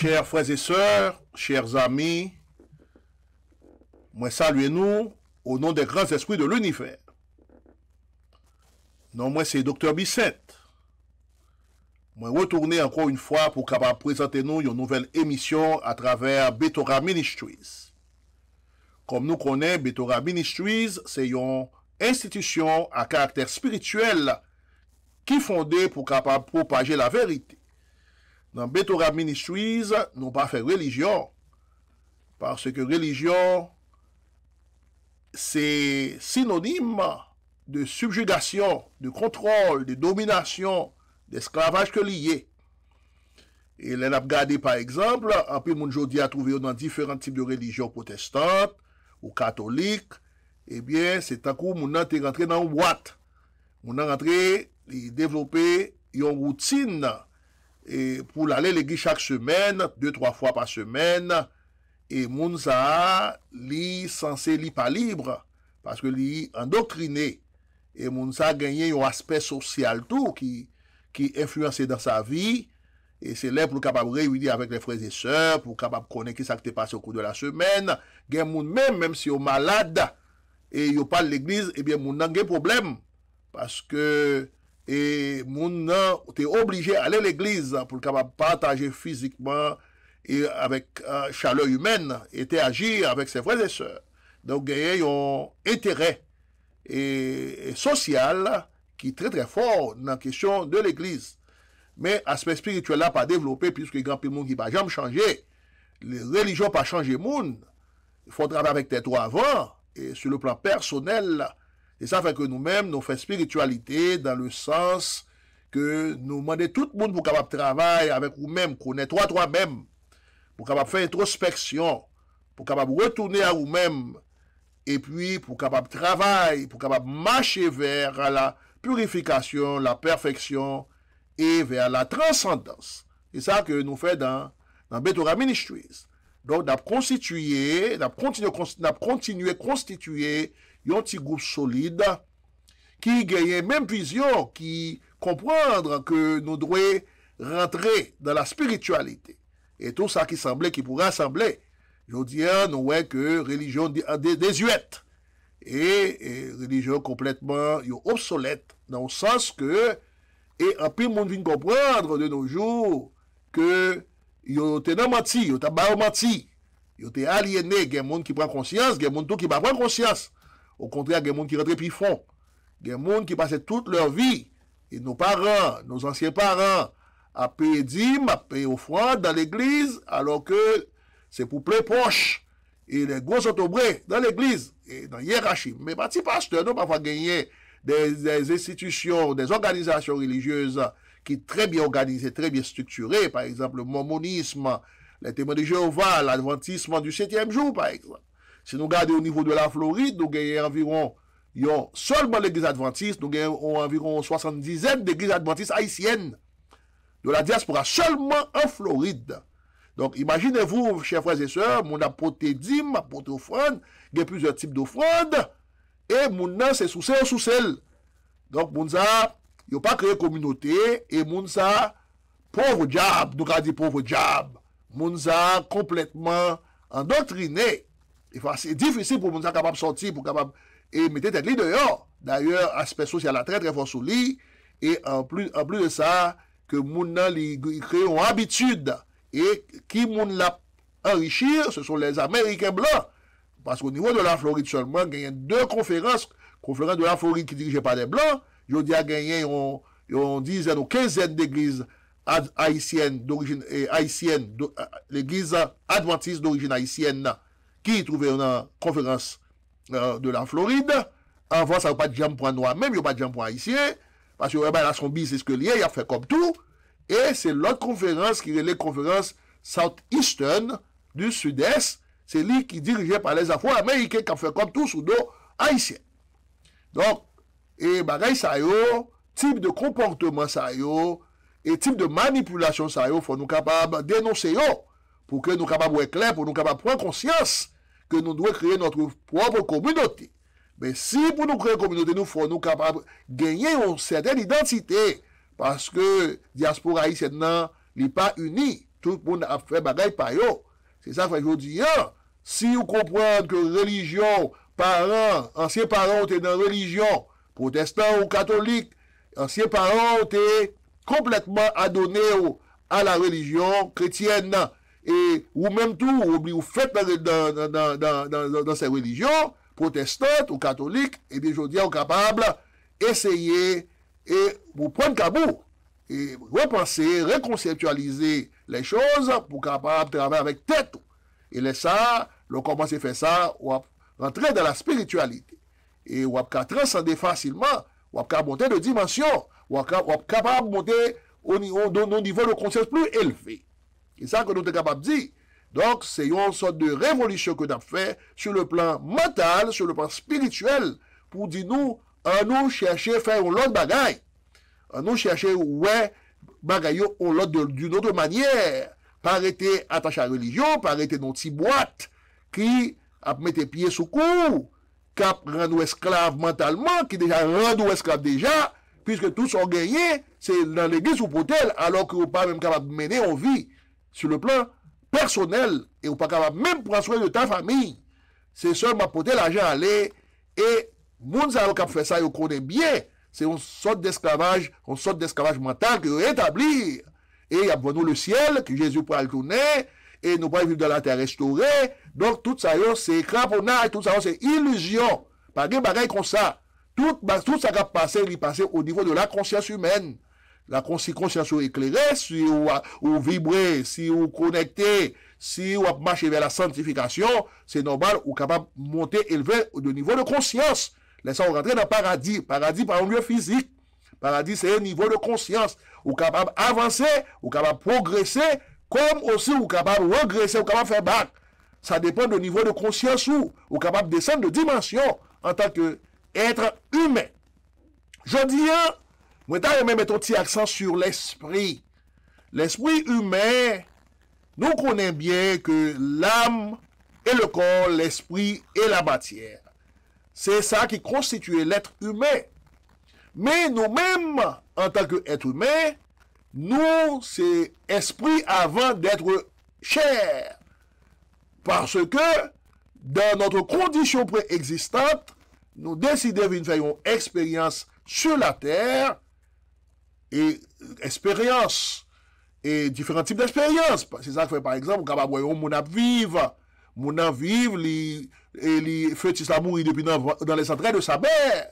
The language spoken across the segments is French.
Chers frères et sœurs, chers amis, moi saluez-nous au nom des grands esprits de l'univers. Non, moi c'est Dr. Bissette. Moi retourner encore une fois pour capable présenter nous une nouvelle émission à travers Betora Ministries. Comme nous connaissons, Betora Ministries, c'est une institution à caractère spirituel qui est fondée pour capable propager la vérité. Dans Betora Ministries, nous pas fait religion. Parce que religion, c'est synonyme de subjugation, de contrôle, de domination, d'esclavage que lié. Et là, on a regardé par exemple, un peu mon jodi a trouvé dans différents types de religions protestantes ou catholiques, eh bien, c'est un coup, mon a rentré dans une boîte. Mon a rentré, il développé une routine et pour aller à l'église chaque semaine, 2-3 fois par semaine, et moun sa li censé li pas libre, parce que li endoctriné, et moun sa gagné un aspect social tout qui influencé dans sa vie, et c'est là pour capable réunir avec les frères et sœurs, pour capable connaître ce qui s'est passé au cours de la semaine, gen moun même si yo malade, et yo pas l'église, eh bien moun nan gen problème, parce que et moun t'es obligé à aller à l'église pour capable partager physiquement et avec chaleur humaine et interagir avec ses frères et sœurs. Donc il y a un intérêt et social qui est très très fort dans la question de l'église. Mais aspect spirituel là pas développé puisque grand peu monde qui pas jamais changer. Les religions pas changer monde. Il faut travailler avec tes toi avant et sur le plan personnel. Et ça fait que nous-mêmes, nous faisons spiritualité dans le sens que nous demandons tout le monde pour capable travailler avec vous-même, connaître toi-même, pour capable faire introspection, pour capable retourner à vous-même, et puis pour capable travailler, pour capable marcher vers la purification, la perfection et vers la transcendance. C'est ça que nous faisons dans Betora Ministries. Donc, nous avons continué à constituer un petit groupe solide qui gagne même vision, qui comprendre que nous devons rentrer dans la spiritualité. Et tout ça qui semblait, qui pourrait rassembler. Je dis, nous voyons que religion désuète et religion complètement obsolète, dans le sens que, et un peu de monde vient comprendre de nos jours que yo te nan menti, yo ta ba menti, yo te aliéné, il y a des gens qui prennent conscience, il y a des gens qui ne prennent pas conscience. Au contraire, il y a des gens qui rentrent puis font. Il y a des gens qui passent toute leur vie, et nos parents, nos anciens parents, à payer dîmes, à payer offrandes dans l'église, alors que c'est pour plein poche. Et les gros autobrés dans l'église, et dans la hiérarchie. Mais parti pasteur, nous parfois gagner des institutions, des organisations religieuses qui est très bien organisé, très bien structuré, par exemple le mormonisme, les témoins de Jéhovah, l'adventisme du 7e jour, par exemple. Si nous regardons au niveau de la Floride, nous avons environ, seulement l'église adventiste, nous avons environ 70 d'églises adventistes haïtiennes de la diaspora, seulement en Floride. Donc, imaginez-vous, chers frères et sœurs, mon apporté dîme, apporté offrande, il y a plusieurs types d'offrandes, et mon nom, c'est sous celle. Donc, mon ça, il n'y a pas créé communauté, et moun sa, pauvre diable, nous avons dit pauvre diable, moun sa complètement endoctriné. C'est difficile pour moun sa capable sortir, pour capable, et mettre tête li dehors. D'ailleurs, aspect social a très très fort sous lui, et en plus de ça, que moun nan li crée une habitude, et qui moun la enrichir, ce sont les Américains blancs. Parce qu'au niveau de la Floride seulement, il y a 2 conférences de la Floride qui dirigées par des blancs. Je dis à gagner une dizaine ou quinzaine d'églises haïtiennes d'origine haïtienne, l'église adventiste d'origine haïtienne qui trouvait une conférence de la Floride. Avant, ça n'a pas de jambe pour noir, même il n'y a pas de jambe pour haïtien, parce que là, son business que lié, il a fait comme tout. Et c'est l'autre conférence qui est la conférence Southeastern du Sud-Est. C'est lui qui dirigeait par les Afro-Américains qui a fait comme tout sous dos haïtien. Donc, et bagay sa yo, type de comportement sa yo, et type de manipulation sa yo, faut nous capables dénoncer yo, pour que nous capables être clair, pour nous capables prendre conscience que nous devons créer notre propre communauté. Mais si pour nous créer une communauté, nous faut nous capables gagner une certaine identité, parce que diaspora haïtienne n'est pas unie. tout le monde a fait bagaille par yo. C'est ça que je dis, hein? Si vous comprenez que religion, parents, anciens parents étaient dans la religion, protestants ou catholiques, anciens parents étaient complètement adonnés à la religion chrétienne, et ou même tout, ou faites dans ces religions, protestantes ou catholiques, et bien je dis, on est capable d'essayer et vous prendre cabou, et repenser, reconceptualiser les choses pour capable de travailler avec tête. Et là, ça, on commence à faire ça, on va rentrer dans la spiritualité. Et on va transcender facilement, on va monter de dimension, on va capable de monter au niveau de conscience plus élevé. C'est ça que nous sommes capables de dire. Donc, c'est une sorte de révolution que nous avons fait sur le plan mental, sur le plan spirituel, pour dire nous, à nous chercher à faire l'autre bagaille. À nous chercher, ouais, bagaille d'une autre manière. Pas arrêter attaché à la religion, pas arrêter dans une petite boîte qui a mis les pieds sous cou, qui a rendu nous esclaves mentalement, qui déjà rendu nous esclaves déjà, puisque tous sont gagnés, c'est dans l'église ou potel, alors que vous pas même capable de mener en vie sur le plan personnel et vous pas capable même prendre soin de ta famille. C'est seulement potel l'argent aller et moun sa yo qui fait ça, yo connaît bien, c'est une sorte d'esclavage mental que vous établir. Et il y a pour nous le ciel, que Jésus pourra le tourner, et nous pourrons vivre dans la terre restaurée. Donc, tout ça, c'est cramponnage, tout ça, c'est illusion. Pas de bagaille comme ça. Tout ça qui a passé, il passe au niveau de la conscience humaine. La conscience éclairée, si vous vibrez, si vous connectez, si vous marchez vers la sanctification, c'est normal, vous êtes capable de monter, élever au niveau de conscience. Laissez-vous rentrer dans le paradis. Paradis, par un lieu physique. Paradis, c'est un niveau de conscience. Vous êtes capable d'avancer, vous êtes capable de progresser, comme aussi vous êtes capable de regresser, vous êtes capable de faire bac. Ça dépend du niveau de conscience où vous êtes capable de descendre de dimension en tant qu'être humain. Je dis, moi, je vais mettre un petit accent sur l'esprit. L'esprit humain, nous connaissons bien que l'âme et le corps, l'esprit et la matière. C'est ça qui constitue l'être humain. Mais nous-mêmes, en tant qu'être humain, nous, c'est esprit avant d'être chair. Parce que, dans notre condition préexistante, nous décidons de faire une expérience sur la terre, et expérience, et différents types d'expériences. C'est ça que fait, par exemple, quand on a mon vivre, les fœtus a mouru depuis dans les entrailles de sa mère.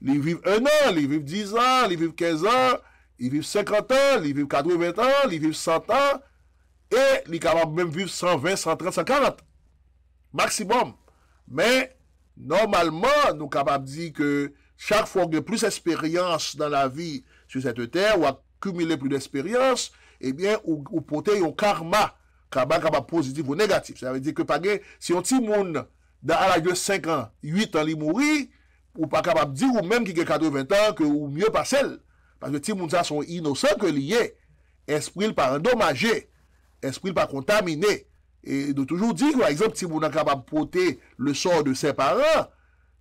Ils vivent 1 an, ils vivent 10 ans, ils vivent 15 ans, ils vivent 50 ans, ils vivent 80 ans, ils vivent 100 ans, et ils sont capables même vivre 120, 130, 140. Maximum. Mais, normalement, nous sommes capables de dire que chaque fois qu'il y a plus d'expérience dans la vie sur cette terre, ou accumuler plus d'expérience, eh bien, ou porter un karma capable positif ou négatif. Ça veut dire que, si on petit monde, à l'âge de 5 ans, 8 ans, il mourit, ou pas capable de dire, ou même qui a 80 ans, que ou mieux pas celle. Parce que les gens sont innocents que liés. Esprit pas endommagé. Esprit pas contaminé. Et de toujours dire, par exemple, si vous êtes capable de porter le sort de ses parents,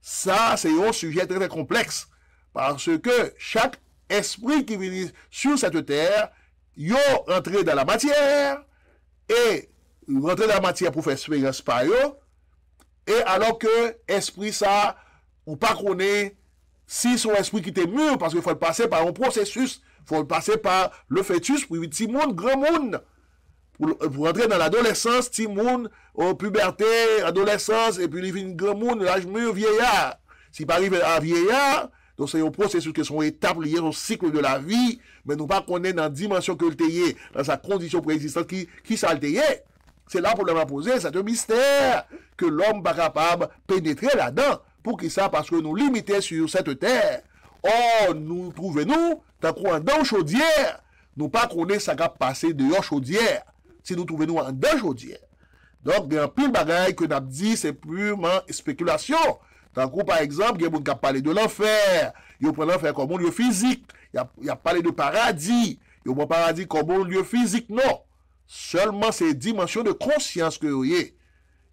ça, c'est un sujet très, très complexe. Parce que chaque esprit qui vient sur cette terre, il rentré dans la matière, et rentrer dans la matière pour faire expérience par eux, et alors que esprit ça, ou pas connaît si son esprit qui était mûr, parce qu'il faut le passer par un processus, il faut le passer par le fœtus, pour petit monde, grand monde, pour entrer dans l'adolescence, petit monde, puberté, adolescence, et puis il vient grand monde, l'âge mûr, vieillard. S'il arrive à vieillard, donc c'est un processus qui sont étapes liées au cycle de la vie, mais nous pas connaître dans la dimension que le théier, dans sa condition préexistante, qui ça le théier. C'est là pour le poser, c'est un mystère que l'homme pas capable de pénétrer là-dedans. Pour qui ça? Parce que nous limitons sur cette terre. Or, nous trouvons-nous, tant qu'on est dans chaudière, nous pas connaissons ça qui passer dehors chaudière. Si nous trouvons-nous en dans chaudière. Donc, il y a un pile de bagaille que nous avons dit, c'est purement spéculation. Tant qu'on, par exemple, il y a des gens qui parlé de l'enfer. Ils prennent l'enfer comme un lieu physique. Il y a parlé de paradis. Ils prennent paradis comme un lieu physique. Non. Seulement ces dimensions de conscience que vous voyez.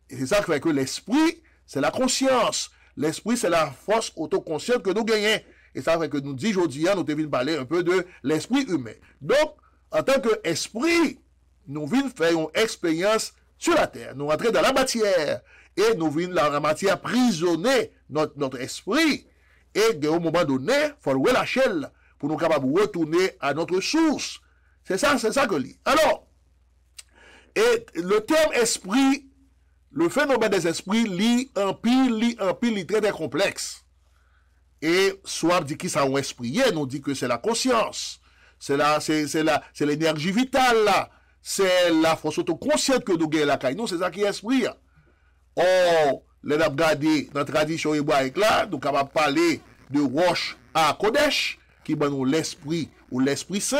Et c'est ça qui fait que l'esprit, c'est la conscience. L'esprit, c'est la force autoconsciente que nous gagnons. Et ça fait que nous disons aujourd'hui, nous devons parler un peu de l'esprit humain. Donc, en tant qu'esprit, nous venons faire une expérience sur la terre. Nous rentrons dans la matière. Et nous venons dans la matière prisonner notre esprit. Et au moment donné, il faut le relâcher pour nous capables de retourner à notre source. C'est ça que lit. Alors, et le terme esprit, le phénomène des esprits lit un pile, très, très complexe. Et soit dit qui ça un esprit, nous dit que c'est la conscience, c'est l'énergie vitale là, c'est la force autoconsciente que nous gagnons la caille. Nous, c'est ça qui est esprit. Or, les avons regardé dans la tradition hébraïque là, nous sommes capables de parler de Rosh à Kodesh, qui est nous l'esprit ou l'esprit saint.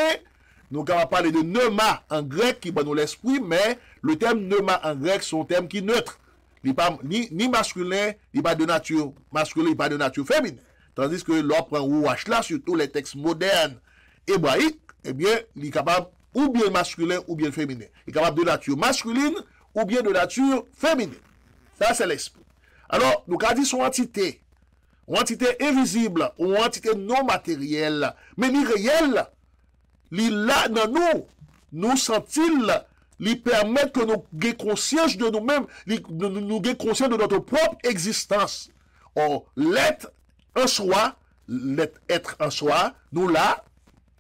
Nous sommes capables de parler de pneuma en grec, qui est nous l'esprit, mais le terme pneuma en grec, c'est un terme qui est neutre. Il n'est pas ni masculin, il n'est pas de nature masculine, il n'est pas de nature féminine. Tandis que l'on prend Rosh là, surtout les textes modernes hébraïques, eh bien, il est capable ou bien masculin ou bien féminin. Il est capable de nature masculine ou bien de nature féminine. Ça, c'est l'esprit. Alors, nous avons dit son entité. Une entité invisible ou une entité non matérielle, mais ni réelle. Là, dans nous, nous sent-il, lui permettre que nous ayons conscience de nous-mêmes, nous ayons conscience de notre propre existence. Or, l'être en soi, l'être en soi, nous là,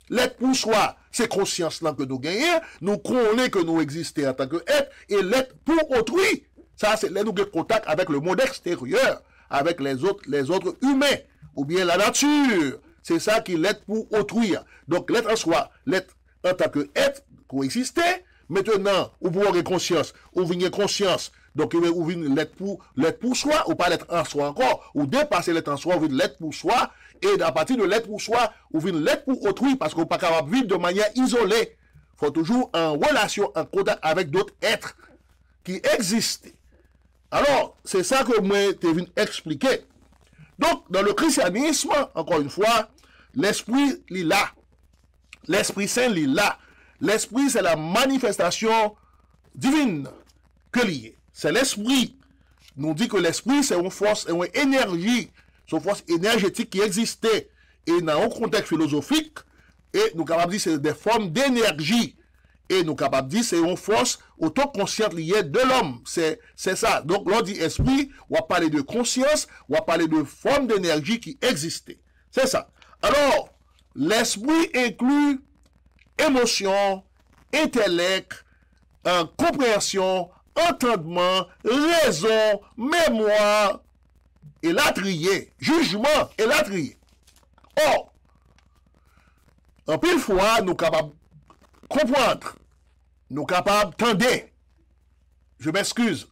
l'être pour soi, c'est conscience-là que nous gagnons, nous croyons que nous existons en tant qu'être, et l'être pour autrui. Ça, c'est là nous avons contact avec le monde extérieur, avec les autres humains, ou bien la nature. C'est ça qui l'être pour autrui. Donc, l'être en soi, l'être en tant qu'être, coexister. Maintenant, vous pouvez avoir conscience, ou venir conscience. Donc, vous venez l'être pour soi, ou pas l'être en soi encore, ou dépasser l'être en soi, vous venez l'être pour soi, et à partir de l'être pour soi, vous venez l'être pour autrui, parce qu'on n'est pas capable de vivre de manière isolée. Il faut toujours en relation, en contact avec d'autres êtres qui existent. Alors, c'est ça que moi, t'ai venu expliquer. Donc, dans le christianisme, encore une fois, l'esprit, il est là. L'Esprit Saint, il est là. L'esprit, c'est la manifestation divine que lié. C'est l'esprit. Nous dit que l'esprit, c'est une force, une énergie, c'est une force énergétique qui existait. Et dans un contexte philosophique, et nous sommes capables de dire que c'est des formes d'énergie. Et nous sommes capables de dire que c'est une force autoconsciente liée de l'homme. C'est ça. Donc, l'on dit esprit, on va parler de conscience, on va parler de forme d'énergie qui existait. C'est ça. Alors, l'esprit inclut émotion, intellect, compréhension, entendement, raison, mémoire, et latrier, jugement et latrier. Or, en pile fois, nous sommes capables de comprendre, nous sommes capables d'entendre. Je m'excuse.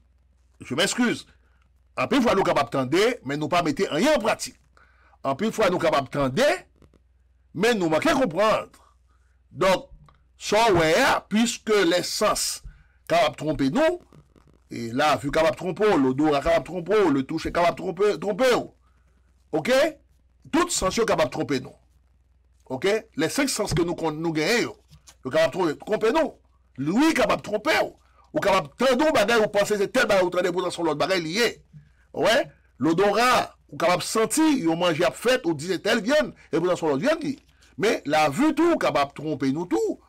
En pile fois, nous sommes capables d'entendre, mais nous ne pas mettre rien en pratique. En pile fois, nous sommes capables d'entendre, mais nous manquons comprendre. Donc, ça, ouais, puisque les sens capables de tromper nous, et là, vu capable de tromper, l'odorat capable de tromper, le toucher capable de tromper, ok? Toutes sens sont capables de tromper nous. Ok? Les 5 sens que nous gagnons, sont capables de tromper nous. Lui capable de tromper, ou capable de tendre bagay, ou penser c'est tel bagay, ou tendre pour son l'autre bagay lié. Ouais? L'odorat, ou capable de sentir, ou manger à fête, ou dire tel vienne, et pour son l'autre vienne. Mais la vue tout, capable de tromper nous tout.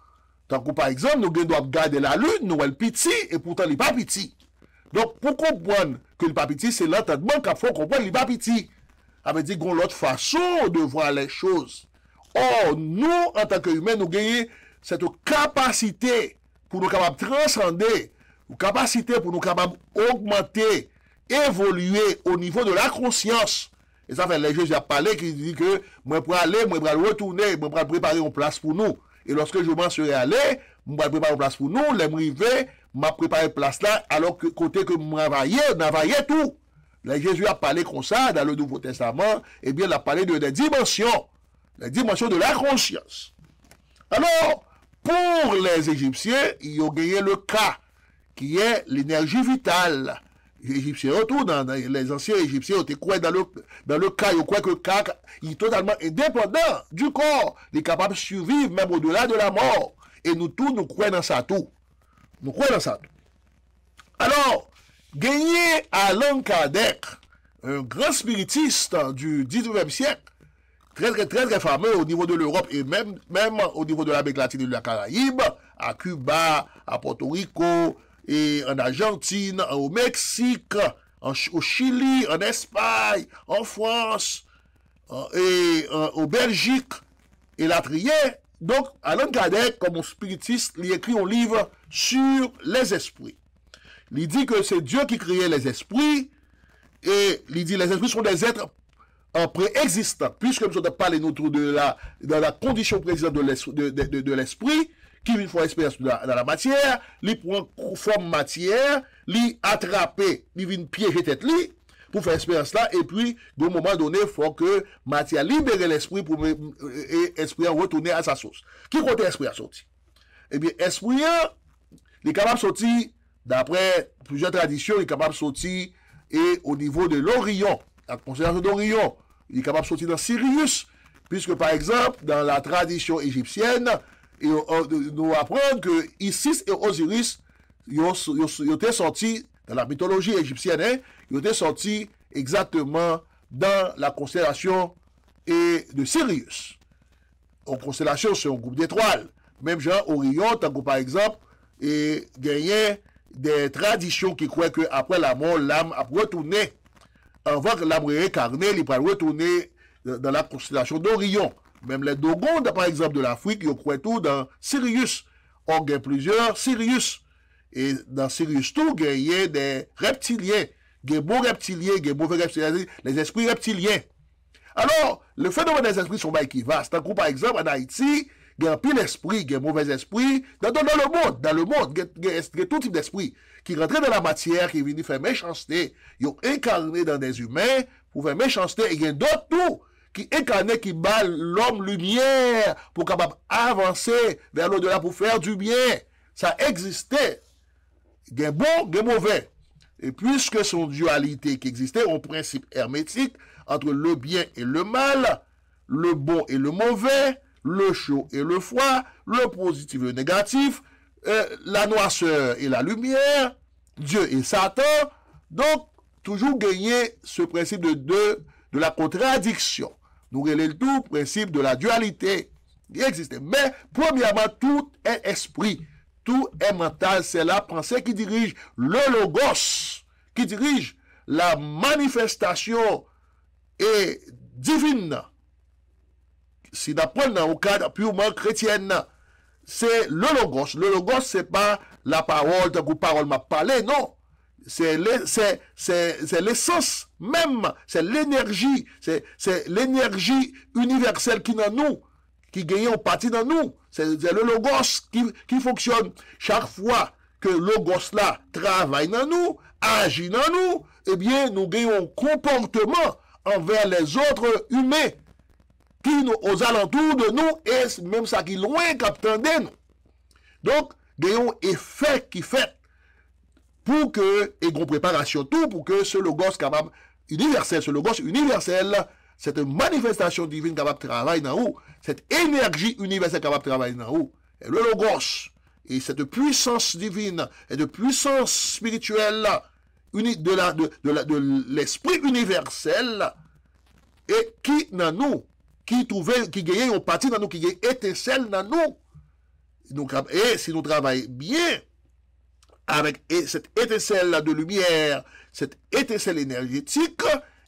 Tant que par exemple, nous devons garder la lune, nous elle petit, et pourtant il n'est pas petit. Donc, pour comprendre que le pas petit, c'est l'entendement qu'il faut comprendre le pas petit. Ça veut dire qu'on a l'autre façon de voir les choses. Or, nous, en tant qu'humains, nous gagnons cette capacité pour nous capables de transcender, une capacité pour nous capables d'augmenter, évoluer au niveau de la conscience. Et ça fait les gens qui ont parlé, qui disent que moi, pour aller, moi, pour retourner, moi, pour préparer une place pour nous. Et lorsque je m'en serai allé, je vais préparer une place pour nous, les m'arriver, m'a préparé place là, alors que côté que m'availlait tout. Les Jésus a parlé comme ça dans le Nouveau Testament, et bien il a parlé de des dimensions de la conscience. Alors, pour les Égyptiens, ils ont gagné le cas, qui est l'énergie vitale. Les Égyptiens, autour, les anciens Égyptiens, ont été quoi dans le cas, ils croient que le cas est totalement indépendant du corps, il est capable de survivre même au-delà de la mort. Et nous tous, nous croyons dans ça tout. Nous croyons dans ça tout. Alors, gagné Allan Kardec, un grand spiritiste du 19e siècle, très fameux au niveau de l'Europe et même au niveau de l'Amérique latine et de la Caraïbe, à Cuba, à Porto Rico, et en Argentine, au Mexique, au Chili, en Espagne, en France, et au Belgique, et la trier. Donc, Allan Kardec, comme un spiritiste, il écrit un livre sur les esprits. Il dit que c'est Dieu qui créait les esprits, et il dit que les esprits sont des êtres préexistants, puisque nous avons parlé de la condition préexistante de l'esprit, qui une fois expérience dans la matière, il prend forme matière, il attrape, il vient piéger tête li, pour faire expérience là, et puis, à un moment donné, il faut que matière libère l'esprit pour et l'esprit retourner à sa source. Qui compte l'esprit à sortir? Eh bien, l'esprit, il est capable de sortir, d'après plusieurs traditions, il est capable de sortir et au niveau de l'Orient, la constellation d'Orion, il est capable de sortir dans Sirius, puisque par exemple, dans la tradition égyptienne, nous apprenons que Isis et Osiris, ils étaient sortis dans la mythologie égyptienne, ils étaient sortis exactement dans la constellation de Sirius. En constellation, c'est un groupe d'étoiles. Même genre, Orion, tant que par exemple, et gagnait des traditions qui croient qu'après la mort, l'âme a retourné, avant que l'âme réincarnée, il va retourner dans la constellation d'Orion. Même les Dogon, par exemple, de l'Afrique, ils croient tout dans Sirius. On gagne plusieurs Sirius. Et dans Sirius tout, il y a des reptiliens. Il y a des bons reptiliens, il y a des mauvais reptiliens, les esprits reptiliens. Alors, le phénomène des esprits sont qui vaste. Par exemple, en Haïti, il y a un pile d'esprit, il y a un mauvais esprit. Dans le monde, il y a tout type d'esprit qui rentrent dans la matière, qui viennent faire méchanceté. Ils ont incarné dans des humains pour faire méchanceté. Et il y a d'autres tout qui incarnent, qui battent l'homme lumière pour capable avancer vers l'au-delà pour faire du bien. Ça existait. Il y a bon, il y a mauvais. Et puisque son dualité qui existait, un principe hermétique entre le bien et le mal, le bon et le mauvais, le chaud et le froid, le positif et le négatif, la noirceur et la lumière, Dieu et Satan. Donc, toujours gagner ce principe de la contradiction. Nous relèvons le tout principe de la dualité qui existe. Mais, premièrement, tout est esprit. Tout est mental. C'est la pensée qui dirige le logos, qui dirige la manifestation et divine. Si d'après au cadre purement chrétien, c'est le logos. Le logos, c'est pas la parole, tant que parole m'a parlé, non. C'est l'essence même, c'est l'énergie, c'est l'énergie universelle qui est dans nous, qui gagne en partie dans nous. C'est le logos qui fonctionne. Chaque fois que le logos là travaille dans nous, agit dans nous, eh bien, nous gagnons un comportement envers les autres humains qui nous, aux alentours de nous, et même ça qui est loin qu'attendait nous. Donc, gagnons effet qui fait pour que, et une préparation tout, pour que ce logos capable universel, ce logos universel, cette manifestation divine capable de travailler dans nous, cette énergie universelle capable de travailler dans nous, et le logos, et cette puissance divine, et de puissance spirituelle, de l'esprit universel, et qui dans nous, qui gagne une partie dans nous, qui gagne étincelle dans nous. Et si nous travaillons bien avec cette étincelle de lumière, cette étincelle énergétique,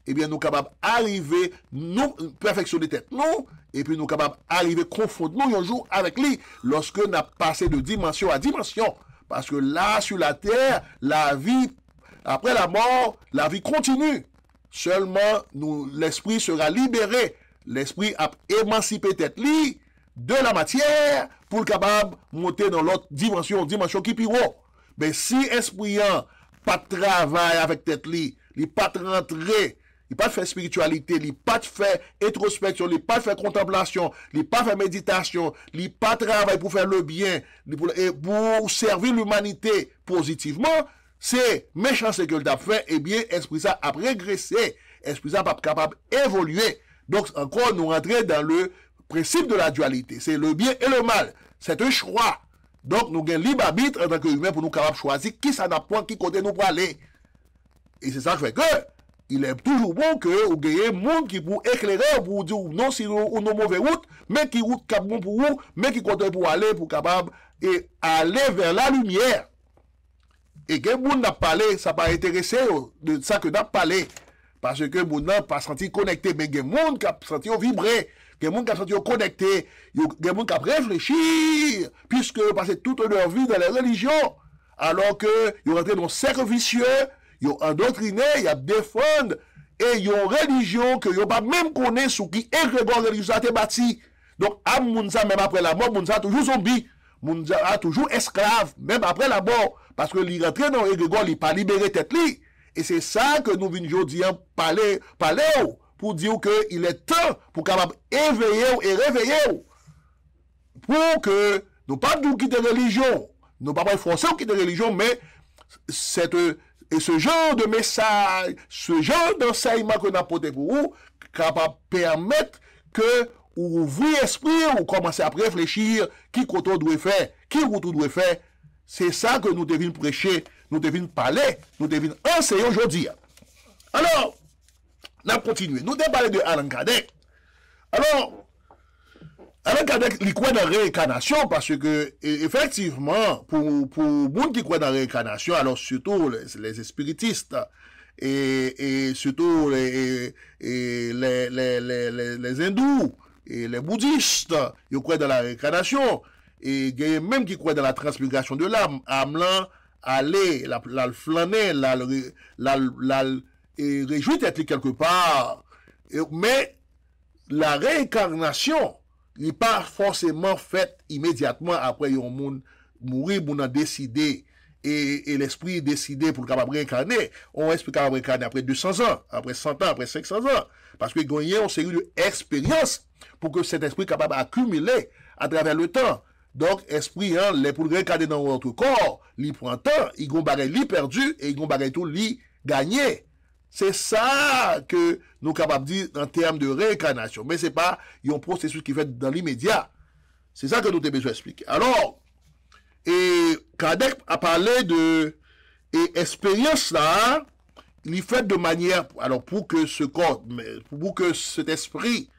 eh bien, nous sommes capables d'arriver, nous perfectionner tête, nous, et puis nous sommes capables d'arriver confondre nous un jour avec lui, lorsque nous avons passé de dimension à dimension. Parce que là, sur la terre, la vie, après la mort, la vie continue. Seulement, l'esprit sera libéré. L'esprit a émancipé tête li de la matière pour le capable monter dans l'autre dimension qui est plus haut. Mais si esprit pas de travail avec tête li, il pas de rentrer, il pas de faire spiritualité, il pas de faire introspection, il pas de faire contemplation, il pas de faire méditation, il pas de travail pour faire le bien, pour servir l'humanité positivement, c'est méchant ce que le a fait, eh bien, esprit ça a régressé, esprit ça pas capable d'évoluer. Donc, encore, nous rentrons dans le principe de la dualité. C'est le bien et le mal. C'est un choix. Donc, nous avons libre arbitre en tant qu'humain pour nous capables de choisir qui ça n'a point, qui côté nous pour aller. Et c'est ça qui fait que il est toujours bon que vous ayez des gens qui pour éclairer, pour dire non, si ou non mauvais route, mais qui route cap bon pour vous, mais qui compte pour aller, pour capable et aller vers la lumière. Et que vous n'a parlé, ça pas intéressé de ça que n'a parlé. Parce que vous n'a pas senti connecté, mais il y a des gens qui ont senti vibrer, il y a des gens qui ont senti connecté, il y a des gens qui ont réfléchi, puisque ils passent toute leur vie dans la religion, alors que ils rentrent dans un cercle vicieux, ils ont endoctriné, ils ont défendu, et ils ont une religion que ils n'ont pas même connaît sous qui égrégore religion a été bâti. Donc, à Mounza, même après la mort, Mounza a toujours zombie, Mounza a toujours esclave, même après la mort, parce que il rentre dans l'égrégore, il n'a pas libéré tête li. Et c'est ça que nous venons aujourd'hui parler pour dire qu'il est temps pour capable éveiller et réveiller pour que nous pas nous quitter la religion, nous pas forcer à quitter la religion, mais ce genre de message, ce genre d'enseignement que nous avons porté pour vous, capable permettre que vous ouvrez l'esprit, ou commencez à réfléchir qui qu'on doit faire, qui vous doit faire. C'est ça que nous devons prêcher, nous devons parler, nous devons enseigner aujourd'hui. Alors, nous continuons. Nous devons parler de Allan Kardec. Alors, Allan Kardec, il croit dans la réincarnation parce que, effectivement, pour les gens qui croient dans la réincarnation, alors surtout les spiritistes, et surtout les hindous, et les bouddhistes, ils croient dans la réincarnation. Et il y a même qui croient dans la transmigration de l'âme. Âme là, aller, la flâner, la réjouir d'être quelque part. Mais la réincarnation n'est pas forcément faite immédiatement après un monde mourir, on a décidé. Et l'esprit est décidé pour le capable réincarner. On esprit capable réincarner après 200 ans, après 100 ans, après 500 ans. Parce que il y a une série d'expériences pour que cet esprit soit capable d'accumuler à travers le temps. Donc, esprit, les pour le réincarner dans votre corps, il prend temps, il y a un bagage perdu et il y a un bagage tout gagné. C'est ça que nous sommes capables de dire en termes de réincarnation. Mais ce n'est pas un processus qui fait dans l'immédiat. C'est ça que nous avons besoin d'expliquer. Alors, et Kardec a parlé de expérience là, il fait de manière, alors pour que ce corps, pour que cet esprit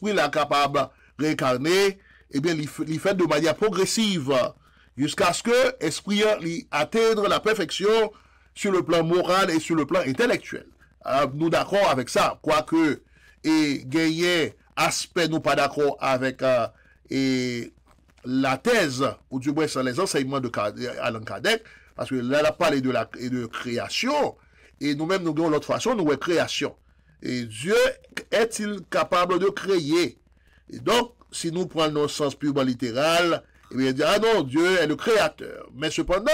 là capable de réincarner, eh bien, il fait de manière progressive jusqu'à ce que l'esprit atteigne la perfection sur le plan moral et sur le plan intellectuel. Alors, nous d'accord avec ça, quoique, et gagner aspect, nous pas d'accord avec la thèse, ou du moins sur les enseignements de Allan Kardec, parce que là, elle a parlé de création, et nous-mêmes, nous avons l'autre façon, nous avons création. Et Dieu est-il capable de créer? Et donc, si nous prenons le sens purement littéral, eh bien, dire, ah non, Dieu est le créateur. Mais cependant,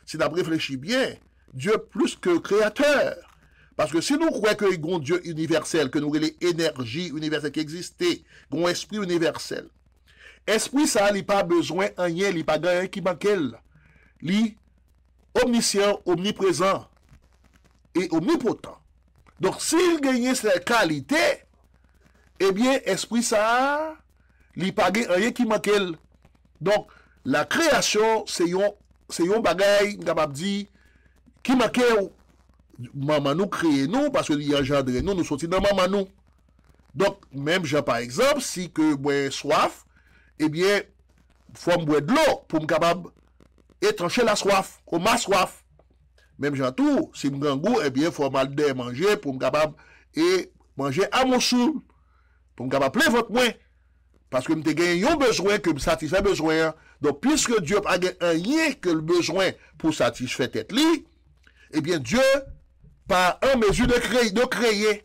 si nous réfléchissons bien, Dieu plus que créateur. Parce que si nous croyons qu'il y a un Dieu universel, que nous avons l'énergie universelle qui existait, un esprit universel, esprit, ça n'a pas besoin de rien, il n'a pas rien qui manque. Il est omniscient, omniprésent et omnipotent. Donc, s'il gagne cette qualité, eh bien, esprit, ça, il n'a pas rien qui manque. Donc, la création, c'est un bagage, capable de dire, qui manque. Maman nous crée nous, parce qu'il y a engendre nous, nous sortis dans maman nous. Donc, même Jean, par exemple, si que moi soif, eh bien, il faut me boire de l'eau pour me capable étancher la soif, ou ma soif. Même Jean tout, si je me goût, eh bien, il faut me manger pour me capable et manger à mon soul, pour me capable plein votre moins. Parce que je gagné un besoin que me satisfait besoin. Donc, puisque Dieu a rien que le besoin pour satisfaire tête li, eh bien, Dieu pas en mesure de créer.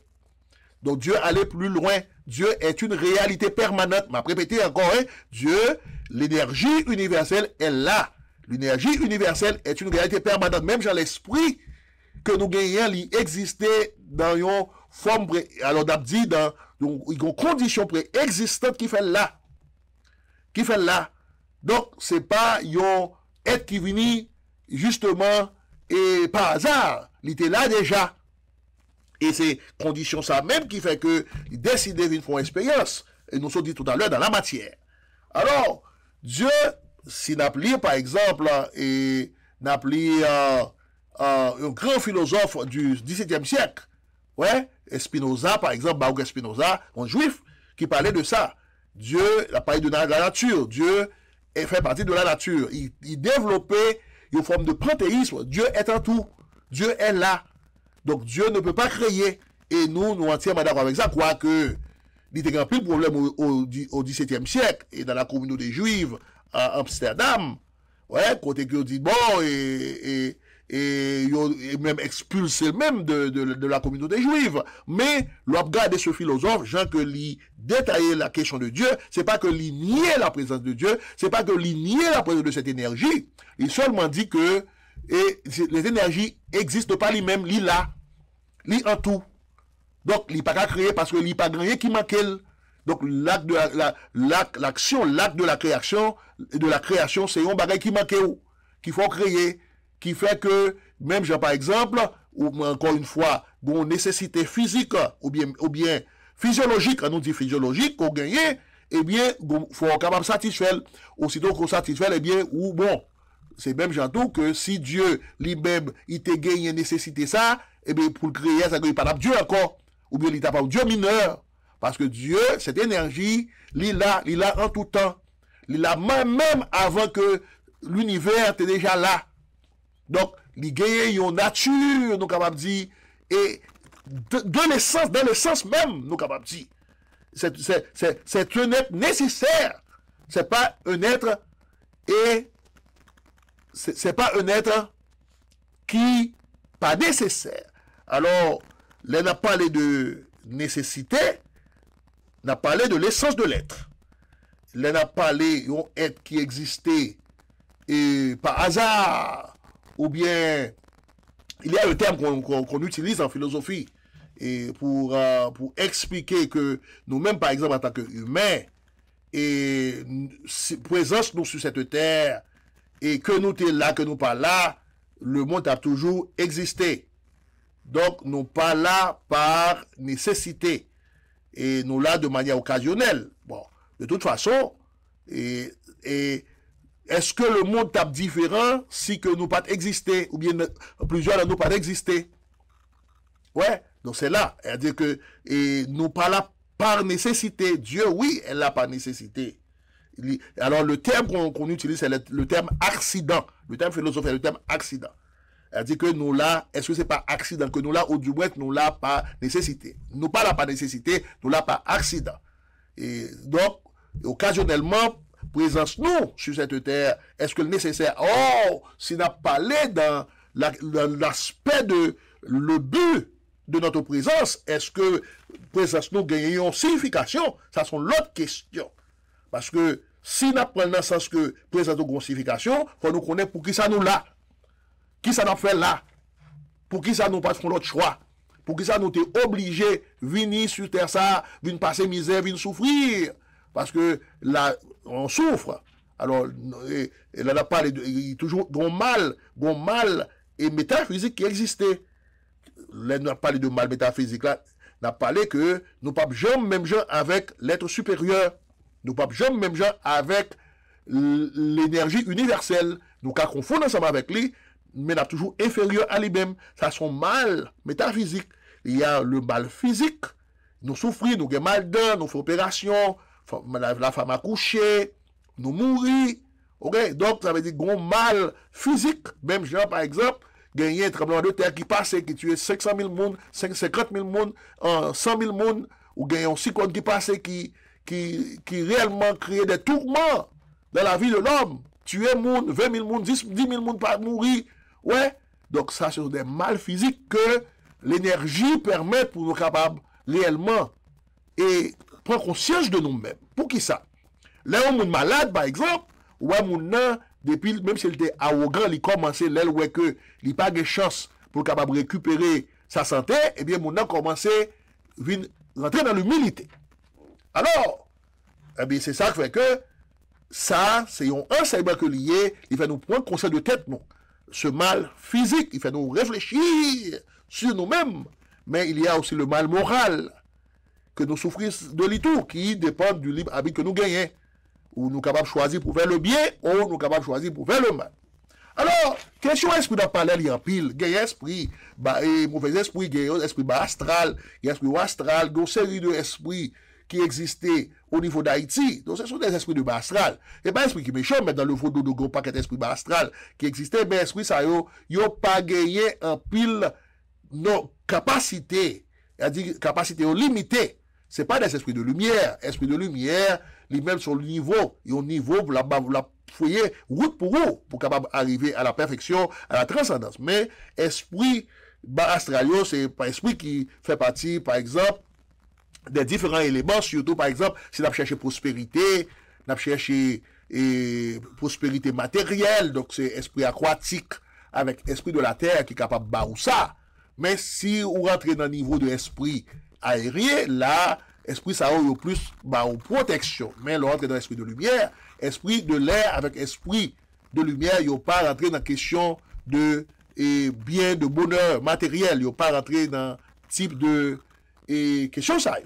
Donc Dieu allait plus loin. Dieu est une réalité permanente. Je vais répéter encore, Dieu, l'énergie universelle est là. L'énergie universelle est une réalité permanente. Même dans l'esprit que nous gagnons, il existait dans une forme, alors d'abdi, dans une condition préexistante qui fait là. Qui fait là. Donc, ce n'est pas un être qui vient justement et par hasard. Il était là déjà. Et c'est condition ça même qui fait que il décide de faire une expérience. Et nous sommes dit tout à l'heure dans la matière. Alors, Dieu, si n'appelé par exemple, et n'appelé un grand philosophe du XVIIe siècle, Ouais, Spinoza, par exemple, Baruch Spinoza, un juif, qui parlait de ça. Dieu, il a parlé de la nature. Dieu fait partie de la nature. Il développait une forme de panthéisme. Dieu est en tout. Dieu est là. Donc Dieu ne peut pas créer. Et nous entièrement d'accord avec ça, quoique il y a un plus de problème au XVIIe siècle et dans la communauté juive à Amsterdam. Ouais, côté que dit bon, et même expulsé même de la communauté juive. Mais l'on regarde ce philosophe, Jean que lui détailler la question de Dieu, c'est pas que lui nier la présence de Dieu, c'est pas que lui nier la présence de cette énergie. Il seulement dit que les énergies n'existent pas lui-même, lui là, lui en tout. Donc, il n'est pas qu'à créer parce que il n'y a pas rien qui manque. Donc, l'acte de l'action, l'acte de la création, c'est un bagage qui manque, qu'il faut créer, qui fait que, même par exemple, ou encore une fois, bon, nécessité physique, ou bien physiologique, on nous dit physiologique, qu'on gagne, eh bien, il faut être capable de satisfaire. Aussitôt qu'on satisfait, eh bien, ou bon, c'est même j'entends que si Dieu lui-même, il te gagne nécessité ça, eh bien, pour le créer, ça ne pas Dieu encore. Ou bien il t'a pas Dieu mineur. Parce que Dieu, cette énergie, il l'a en tout temps. Il l'a même avant que l'univers était déjà là. Donc, il gagne une nature, nous capables de dire, et dans le sens même, nous capables de dire. C'est un être nécessaire. C'est pas un être et c'est pas un être qui pas nécessaire. Alors, là, on a parlé de nécessité, on a parlé de l'essence de l'être. Là, on a parlé d'un être qui existait et par hasard, ou bien, il y a un terme qu'on utilise en philosophie et pour expliquer que nous-mêmes, par exemple, en tant qu'humains, et présence nous sur cette terre, et que nous sommes là, que nous pas là, le monde a toujours existé. Donc, nous pas là par nécessité. Et nous là de manière occasionnelle. Bon, de toute façon, est-ce que le monde tape différent si que nous pas existé, ou bien plusieurs de nous pas existé? Ouais, donc c'est là. C'est-à-dire que nous pas là par nécessité. Dieu, oui, elle là par nécessité. Alors, le terme qu'on utilise, c'est le terme accident. Le terme philosophique, c'est le terme accident. C'est-à-dire que nous là, est-ce que c'est pas accident que nous là, ou du moins nous là par nécessité? Nous pas là par nécessité, nous là par accident. Et donc, occasionnellement, présence nous sur cette terre, est-ce que le nécessaire? Oh, si n'a parlé dans l'aspect de le but de notre présence, est-ce que présence nous gagne une signification? Ça sont l'autre question. Parce que si nous prenons dans le sens que présence nous gagne une signification, il faut nous connaître pour qui ça nous là. Qui ça nous fait là? Pour qui ça nous pas fait l'autre choix? Pour qui ça nous est obligé de venir sur terre ça, venir passer misère, venir souffrir? Parce que là, on souffre. Alors, là, on a parlé il y a toujours un mal et métaphysique qui existait. Là, on a parlé de mal métaphysique. Là, on a parlé que nous ne sommes pas jamais même gens avec l'être supérieur. Nous ne sommes pas jamais même gens avec l'énergie universelle. Nous ne confondons ensemble avec lui, mais on a toujours inférieur à lui-même. Ça, son mal métaphysique. Il y a le mal physique. Nous souffrons, nous avons mal dents, nous faisons opération, la femme a couché, nous mourir. Okay? Donc, ça veut dire qu'on mal physique. Même genre, par exemple, gagner un tremblement de terre qui passe, qui tue 500 000 personnes, 50 000 personnes, 100 000 personnes, ou gagner un cyclone qui passe, qui réellement crée des tourments dans la vie de l'homme. Tuer monde, 20 000 personnes, 10 000 personnes pas mourir. Ouais. Donc, ça, ce sont des mal physiques que l'énergie permet pour nous capables réellement et prendre conscience de nous-mêmes. Pour qui ça? Là, on est malade, par exemple, ou on depuis, même s'il était arrogant, il commençait là où que il n'a pas de chance pour capable récupérer sa santé, eh bien, mon a commencé à rentrer dans l'humilité. Alors, eh bien, c'est ça qui fait que ça, c'est un enseignement que lié, il fait nous prendre conseil de tête, non. Ce mal physique, il fait nous réfléchir sur nous-mêmes, mais il y a aussi le mal moral que nous souffrons de l'ito, qui dépend du libre arbitre que nous gagnons, ou nous sommes capables de choisir pour faire le bien, ou nous sommes capables de choisir pour faire le mal. Alors, question esprit dans parler, il y a en pile. Il y a esprit, mauvais esprit, il y a esprit astral, il y a esprit astral, il y a une série d'esprits qui existaient au niveau d'Haïti. Donc, ce sont des esprits de bas astral. Et pas esprit qui est méchant, mais dans le fond, de gros paquet d'esprits bas astral qui existaient, mais esprit, ça, yo pas gagné en pile nos capacités, c'est-à-dire capacités limitées. C'est pas des esprits de lumière. Esprit de lumière, lui-même sur le niveau, et au niveau, vous la fouillez route pour capable arriver à la perfection, à la transcendance. Mais esprit bas astral, c'est pas esprit qui fait partie, par exemple, des différents éléments, surtout par exemple, si on a cherché prospérité, on a cherché prospérité matérielle, donc c'est esprit aquatique avec esprit de la terre qui est capable de battre ça. Mais si on rentre dans le niveau de esprit aérien, là, esprit ça a plus protection. Mais on rentre dans l'esprit de lumière, esprit de l'air avec esprit de lumière, il n'y a pas rentré dans la question de bien, de bonheur matériel, il n'y a pas rentré dans type de question ça.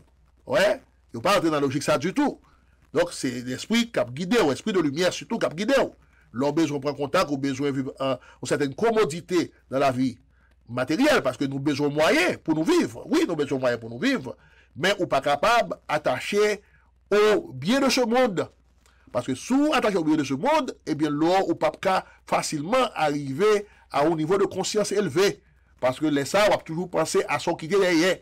Ouais, il n'y a pas rentré dans la logique ça du tout. Donc, c'est l'esprit qui a guidé, ou esprit de lumière surtout qui a guidé. L'on besoin de prendre contact, ou besoin de vivre une certaine commodité dans la vie matérielle, parce que nous avons besoin de moyens pour nous vivre. Oui, nous avons besoin de moyens pour nous vivre, mais on n'est pas capable d'attacher au bien de ce monde. Parce que si on attache au bien de ce monde, eh bien, là, on ne peut pas facilement arriver à un niveau de conscience élevé. Parce que les ça, on va toujours penser à son qui est derrière.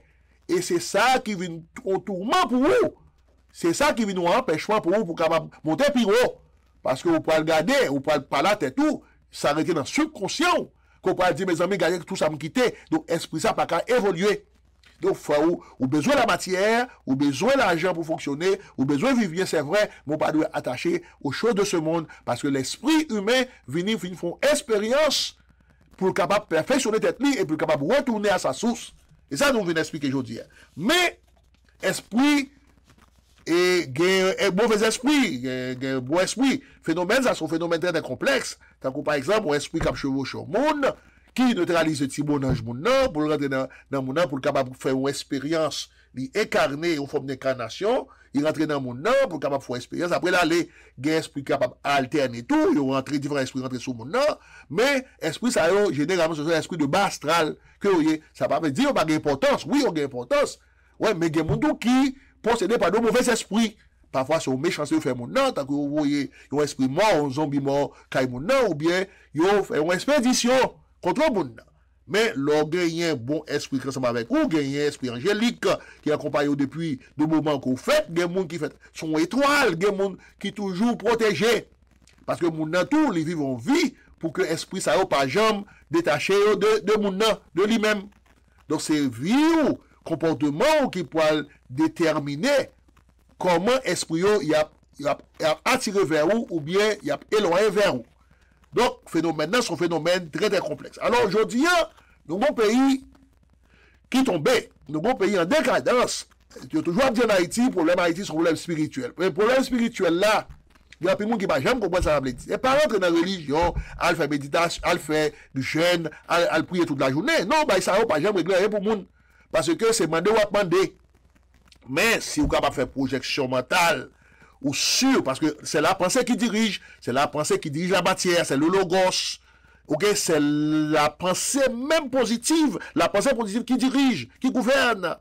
Et c'est ça qui vient au tourment pour vous. C'est ça qui vient nous empêcher pour vous pour capable monter plus haut. Parce que vous pouvez regarder, vous pouvez parler et tout, s'arrêter dans le subconscient. Qu'on peut dire, mes amis, regardez tout ça me quitter. Donc, esprit ça, pas qu'à évoluer. Donc, vous avez besoin de la matière, vous avez besoin de l'argent pour fonctionner, vous avez besoin de vivre bien, c'est vrai, mais vous ne pouvez pas attacher aux choses de ce monde. Parce que l'esprit humain vient faire une expérience pour capable de perfectionner tête et pour capable de retourner à sa source. Et ça, nous venons expliquer aujourd'hui. Mais, esprit, et un mauvais esprit, un bon esprit, phénomène, ça sont phénomènes très complexes. Tant que, par exemple, un esprit qui a chevauché au monde, qui neutralise le petit bonange monde, pour le rentrer dans le monde, pour le capable de faire une expérience, l'incarner en forme d'incarnation, il rentre dans le monde, pour le capable de faire une expérience. Après, là, les esprits capables d'alterner tout, ils rentrent différents esprits rentrer sur le monde, mais esprit, ça, généralement, ce sont des esprits de bas astral, que, ça ne veut pas dire qu'il y a importance. Oui, il y a importance. Ouais, mais il y a des gens qui possédés par de mauvais esprits. Parfois, c'est un méchant qui fait mon nom, tant que vous voyez, un esprit mort, un zombie mort, qui mon nom, ou bien, il fait une expédition contre le monde. Mais, l'on gagne un bon esprit qui ressemble avec vous, gagne un esprit angélique qui accompagne depuis le moment qu'on fait, il y a des gens qui fait son étoile, il y a des gens qui toujours protégés. Parce que mon nom, tout, ils vivent en vie pour que l'esprit, ça n'a pas jamais détaché de mon nom, de lui-même. Donc, c'est vie ou comportement qui peut déterminer comment l'esprit a attiré vers vous ou bien il a éloigné vers vous. Donc, phénomène là, sont phénomènes très très complexes. Alors aujourd'hui, nous avons un pays qui tombait, nous avons un pays en décadence. Tu as toujours dit en Haïti, problème Haïti, c'est un problème spirituel. Le problème spirituel là, il y a plein de monde qui ne va jamais comprendre ça. Et pas rentrer dans la religion, elle fait méditation, elle fait du jeûne, elle prie toute la journée. Non, bah, ça ne va pas jamais régler rien pour le monde. Parce que c'est mandé ou à demander. Mais si vous êtes capable de faire projection mentale, ou sûr, parce que c'est la pensée qui dirige, c'est la pensée qui dirige la matière, c'est le logos, ok, c'est la pensée même positive, la pensée positive qui dirige, qui gouverne.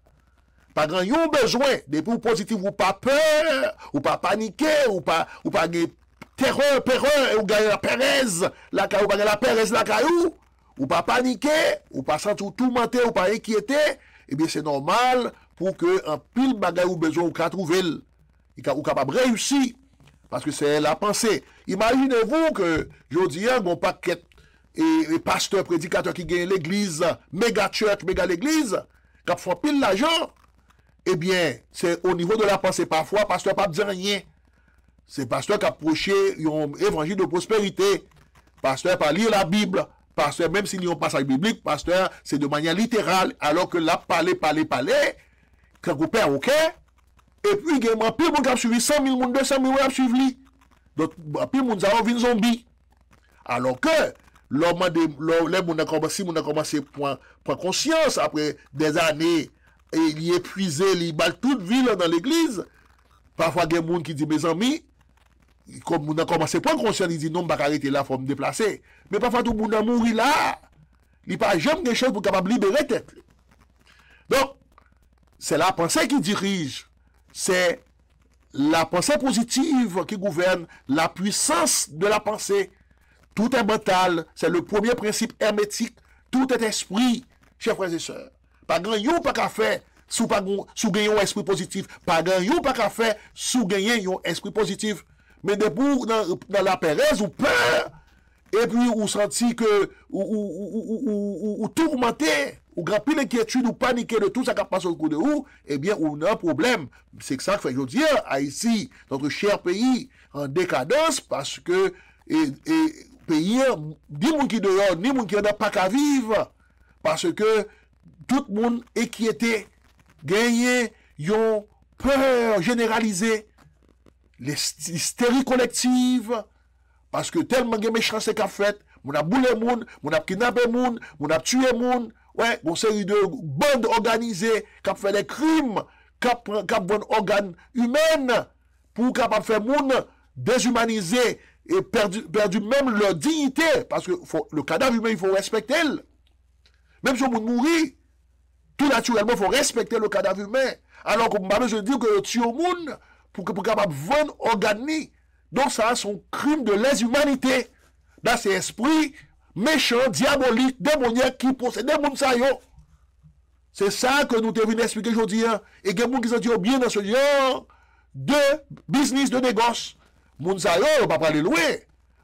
Pas grand yon besoin, depuis ou positif, ou pas peur, ou pas paniquer, ou pas terreur, ou gagner la pérèse, la caillou, ou gagner la pérèse, la caillou, ou pas paniquer, ou pas sentir tout mentir, ou pas inquiéter, eh bien c'est normal pour que un pile bagay ou besoin ou ka trouver ou capable réussir parce que c'est la pensée. Imaginez-vous que jodi a bon paquet et pasteur prédicateur qui gagne l'église, méga church, méga l'église, qui font pile l'argent. Eh bien, c'est au niveau de la pensée parfois pasteur pas dire rien. C'est pasteur qui a prêché un évangile de prospérité. Pasteur pas lire la Bible. Pasteur, même s'il y a un passage biblique, pasteur, c'est de manière littérale, alors que là, parler, quand vous perd, ok? Et puis, il y a un peu de monde qui a suivi 100 000, 200 000 qui a suivi. Donc, un peu de monde qui a vu zombie. Alors que, les gens ont commencé à prendre conscience après des années, et ils épuisé, ils battent toute ville dans l'église. Parfois, il y a des gens qui disent, mes amis, comme on a commencé à prendre conscience, il dit non, je vais arrêter là, il faut me déplacer. Mais parfois, tout le monde a mouru là. Il n'y a pas jamais des choses pour capable libérer tête. Donc, c'est la pensée qui dirige. C'est la pensée positive qui gouverne, la puissance de la pensée. Tout est mental. C'est le premier principe hermétique. Tout est esprit, chers frères et sœurs. Pas grand yon pas qu'à faire sous gagner un esprit positif. Pas grand yon pas qu'à faire sous gagner un esprit positif. Mais depuis dans la pérèse ou peur, et puis ou senti que ou tourmenté, ou grand pile inquiétude, ou paniqué de tout ça qui passe au coup de vous, eh bien, on a un problème. C'est ça que fait aujourd'hui, Haïti, notre cher pays, en décadence, parce que pays, ni moun qui dehors, ni moun qui n'a pas qu'à vivre, parce que tout le monde inquiété, gagné, yon peur généralisée, l'hystérie collective, parce que tellement de méchanceté qu'a fait, on a boulé moun, on a kidnappé moun, on a tué moun, ouais, une série de bandes organisées qui ont fait des crimes, qui ont des organes humains pour capable faire moun déshumanisé et perdu même leur dignité, parce que le cadavre humain, il faut respecter. Même si on mourit, tout naturellement, il faut respecter le cadavre humain. Alors que je dis que tu es au monde pour capable vendre organes. Donc ça, c'est un crime de lèse-humanité. Dans ces esprits méchants, diaboliques, démoniaques qui possèdent des gens. C'est ça que nous devons expliquer aujourd'hui. Et il y a des gens qui sont dit bien dans ce genre de business, de négoce. Moun sa yo, on va pas aller loin.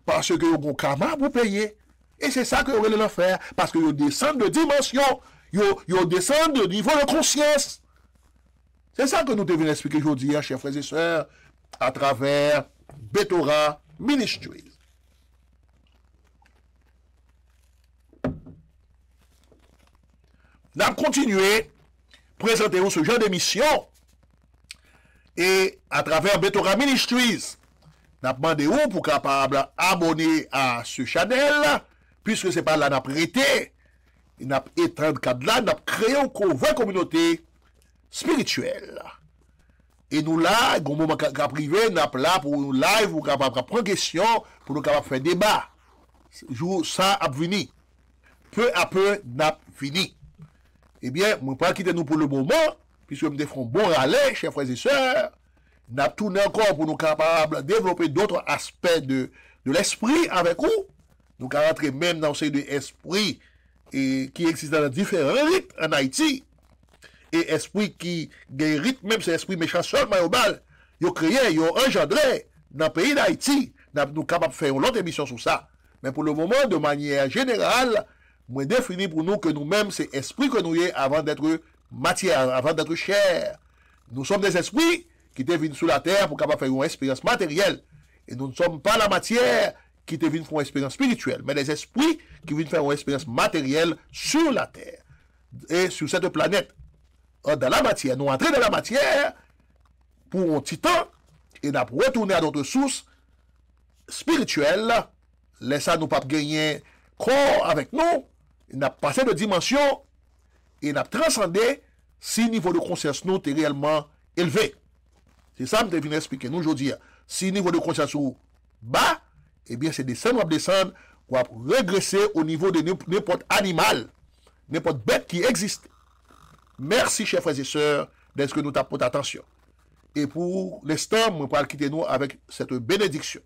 Parce que yon gon kama pour payer. Et c'est ça que vous voulez faire. Parce que yon descend de dimension. Yon descend de niveau de conscience. C'est ça que nous devons expliquer aujourd'hui, chers frères et sœurs, à travers Betora Ministries. Nous allons continuer à présenter ce genre d'émission. Et à travers Betora Ministries, nous avons demandé où pour capable abonner à ce channel, puisque c'est pas là qu'on a prêté, nous avons étendu le cadre là, nous avons créé une vraie communauté spirituelle. Et nous là, au moment privé, nous avons là pour nous live, pour capable prendre question, pour nous capable faire débat. Ça a fini. Peu à peu, nous avons fini. Eh bien, je ne vais pas quitter nous pour le moment, puisque nous devons bon râler, chers frères et sœurs. Nous avons tourné encore pour nous capables de développer d'autres aspects de l'esprit avec vous. Nous allons rentrer même dans ces deux esprits qui existent dans différents rites en Haïti. Et esprit qui guérit, même ces esprits méchants seulement au bal, ils ont créé, ils ont engendré dans le pays d'Haïti. Nous sommes capables de faire une autre émission sur ça. Mais pour le moment, de manière générale, moi défini pour nous que nous-mêmes, c'est esprit que nous y est avant d'être matière, avant d'être chair. Nous sommes des esprits qui deviennent sous la terre pour capable faire une expérience matérielle. Et nous ne sommes pas la matière qui deviennent faire une expérience spirituelle, mais les esprits qui viennent faire une expérience matérielle sur la terre et sur cette planète. Dans la matière, nous entrons dans la matière pour un petit temps et nous retourner à notre source spirituelle. Laissez nous pas gagner corps avec nous. Nous avons passé de dimension et nous avons transcendé si le niveau de conscience nous est réellement élevé. C'est ça que je viens expliquer nous aujourd'hui. Si le niveau de conscience est bas, eh bien c'est descendre, ou régresser au niveau de n'importe animal, n'importe bête qui existe. Merci, chers frères et sœurs, d'être que nous tapons attention. Et pour l'instant, nous allons quitter nous avec cette bénédiction.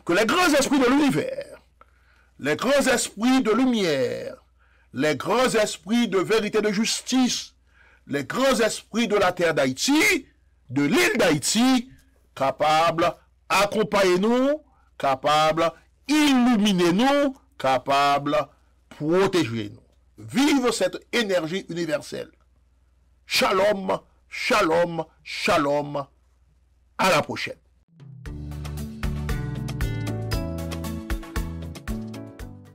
Que les grands esprits de l'univers, les grands esprits de lumière, les grands esprits de vérité et de justice, les grands esprits de la terre d'Haïti, de l'île d'Haïti, capables d'accompagner nous, capables d'illuminer nous, capables de protéger nous. Vive cette énergie universelle. Shalom, shalom, shalom. À la prochaine.